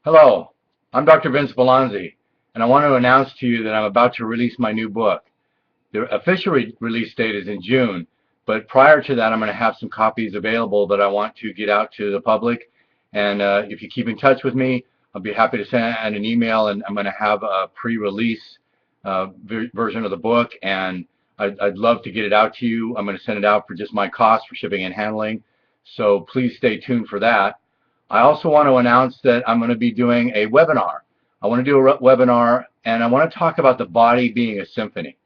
Hello, I'm Dr. Vince Belanzi, and I want to announce to you that I'm about to release my new book. The official release date is in June, but prior to that I'm going to have some copies available that I want to get out to the public. And if you keep in touch with me, I'll be happy to send an email, and I'm going to have a pre-release version of the book, and I'd love to get it out to you. I'm going to send it out for just my cost for shipping and handling, so please stay tuned for that. I also want to announce that I'm going to be doing a webinar. I want to do a webinar, and I want to talk about the body being a symphony.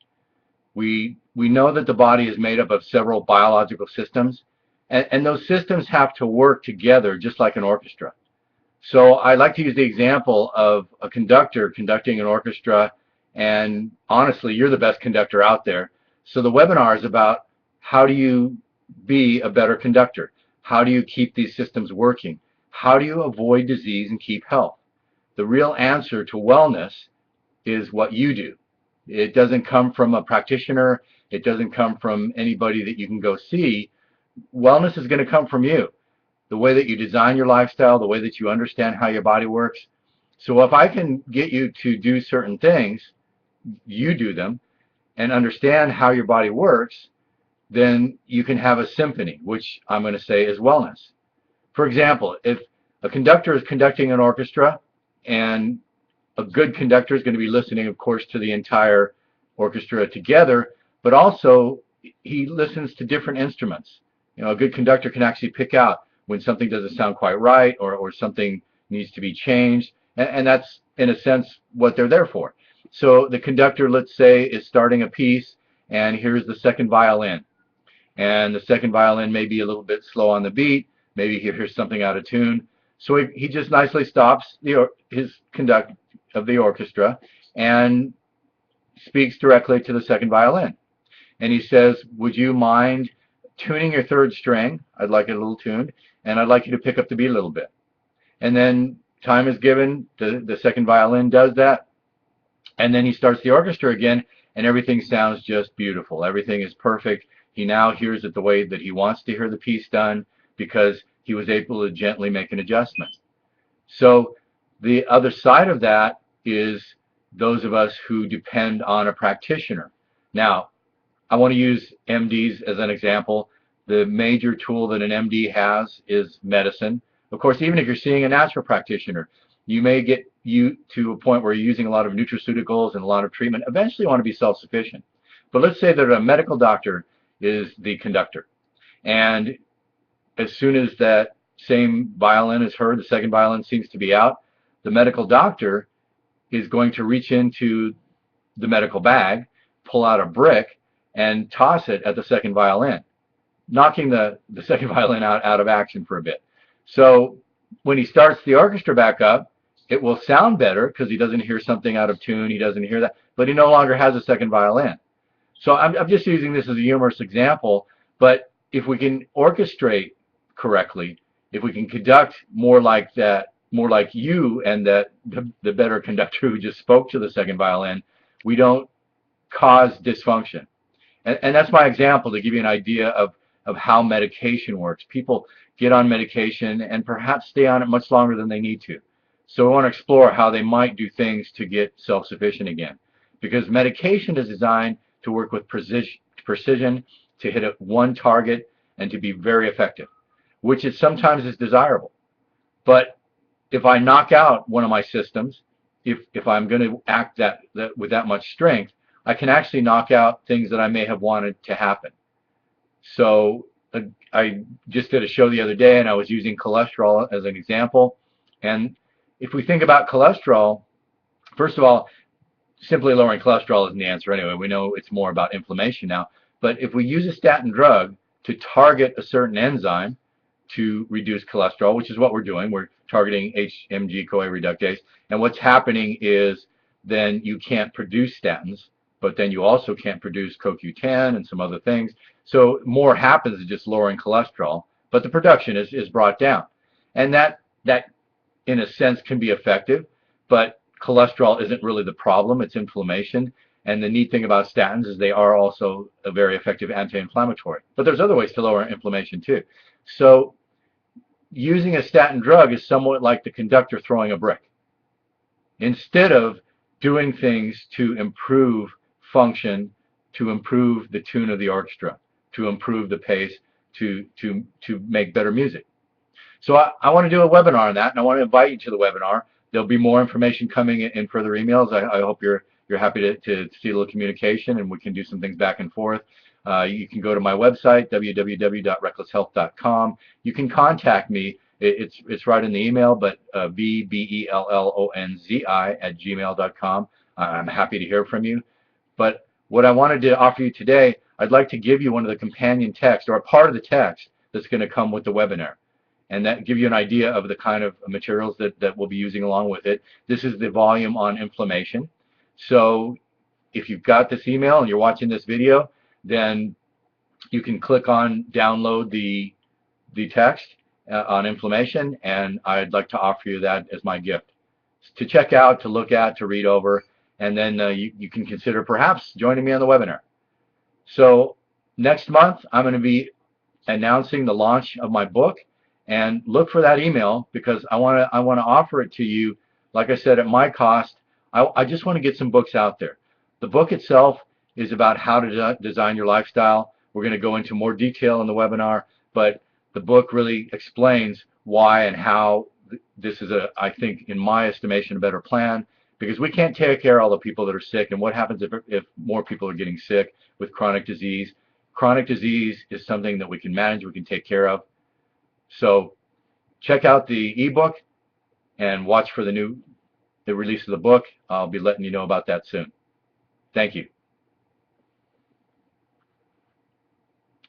We know that the body is made up of several biological systems, and those systems have to work together just like an orchestra. So I like to use the example of a conductor conducting an orchestra, and honestly, you're the best conductor out there. So the webinar is about how do you be a better conductor? How do you keep these systems working? How do you avoid disease and keep health? The real answer to wellness is what you do. It doesn't come from a practitioner. It doesn't come from anybody that you can go see. Wellness is going to come from you. The way that you design your lifestyle, the way that you understand how your body works. So if I can get you to do certain things, you do them, and understand how your body works, then you can have a symphony, which I'm going to say is wellness. For example, if a conductor is conducting an orchestra, and a good conductor is going to be listening, of course, to the entire orchestra together, but also he listens to different instruments. You know, a good conductor can actually pick out when something doesn't sound quite right, or something needs to be changed, and that's, in a sense, what they're there for. So the conductor, let's say, is starting a piece, and here's the second violin. And the second violin may be a little bit slow on the beat, maybe he hears something out of tune. So he just nicely stops his conduct of the orchestra and speaks directly to the second violin. And he says, would you mind tuning your third string? I'd like it a little tuned, and I'd like you to pick up the beat a little bit. And then time is given, the second violin does that, and then he starts the orchestra again, and everything sounds just beautiful. Everything is perfect. He now hears it the way that he wants to hear the piece done, because he was able to gently make an adjustment. So the other side of that is those of us who depend on a practitioner. Now, I want to use MDs as an example. The major tool that an MD has is medicine. Of course, even if you're seeing a natural practitioner, you may get you to a point where you're using a lot of nutraceuticals and a lot of treatment. Eventually you want to be self-sufficient. But let's say that a medical doctor is the conductor, and as soon as that same violin is heard, the second violin seems to be out, the medical doctor is going to reach into the medical bag, pull out a brick, and toss it at the second violin, knocking the second violin out of action for a bit. So when he starts the orchestra back up, it will sound better because he doesn't hear something out of tune, he doesn't hear that, but he no longer has a second violin. So I'm just using this as a humorous example, but if we can orchestrate correctly, if we can conduct more like that, more like you and that the better conductor who just spoke to the second violin, we don't cause dysfunction. And that's my example to give you an idea of how medication works. People get on medication and perhaps stay on it much longer than they need to. So we want to explore how they might do things to get self-sufficient again. Because medication is designed to work with precision, to hit one target, and to be very effective, which is sometimes is desirable. But if I knock out one of my systems, if I'm going to act with that much strength, I can actually knock out things that I may have wanted to happen. So I just did a show the other day, and I was using cholesterol as an example. And if we think about cholesterol, first of all, simply lowering cholesterol isn't the answer anyway. We know it's more about inflammation now. But if we use a statin drug to target a certain enzyme to reduce cholesterol, which is what we're doing, we're targeting HMG-CoA reductase, and what's happening is then you can't produce statins, but then you also can't produce CoQ10 and some other things. So more happens than just lowering cholesterol, but the production is brought down. And that in a sense can be effective, but cholesterol isn't really the problem, it's inflammation. And the neat thing about statins is they are also a very effective anti-inflammatory. But there's other ways to lower inflammation too. So using a statin drug is somewhat like the conductor throwing a brick. instead of doing things to improve function, to improve the tune of the orchestra, to improve the pace, to make better music. So I want to do a webinar on that, and I want to invite you to the webinar. There'll be more information coming in further emails. I hope you're happy to see a little communication, and we can do some things back and forth. You can go to my website, www.recklesshealth.com. You can contact me. It's right in the email, but vbellonzi@gmail.com. I'm happy to hear from you. But what I wanted to offer you today, I'd like to give you one of the companion texts, or a part of the text that's going to come with the webinar, and that give you an idea of the kind of materials that we'll be using along with it. This is the volume on inflammation. So if you've got this email and you're watching this video, then you can click on download the text on inflammation, and I'd like to offer you that as my gift to check out, to look at, to read over, and then you can consider perhaps joining me on the webinar. So next month I'm going to be announcing the launch of my book, and look for that email, because I want to offer it to you, like I said, at my cost. I just want to get some books out there. The book itself is about how to design your lifestyle. We're going to go into more detail in the webinar, but the book really explains why and how this is I think, in my estimation, a better plan, because we can't take care of all the people that are sick. And what happens if more people are getting sick with chronic disease? Chronic disease is something that we can manage, we can take care of. So check out the ebook and watch for the release of the book. I'll be letting you know about that soon. Thank you.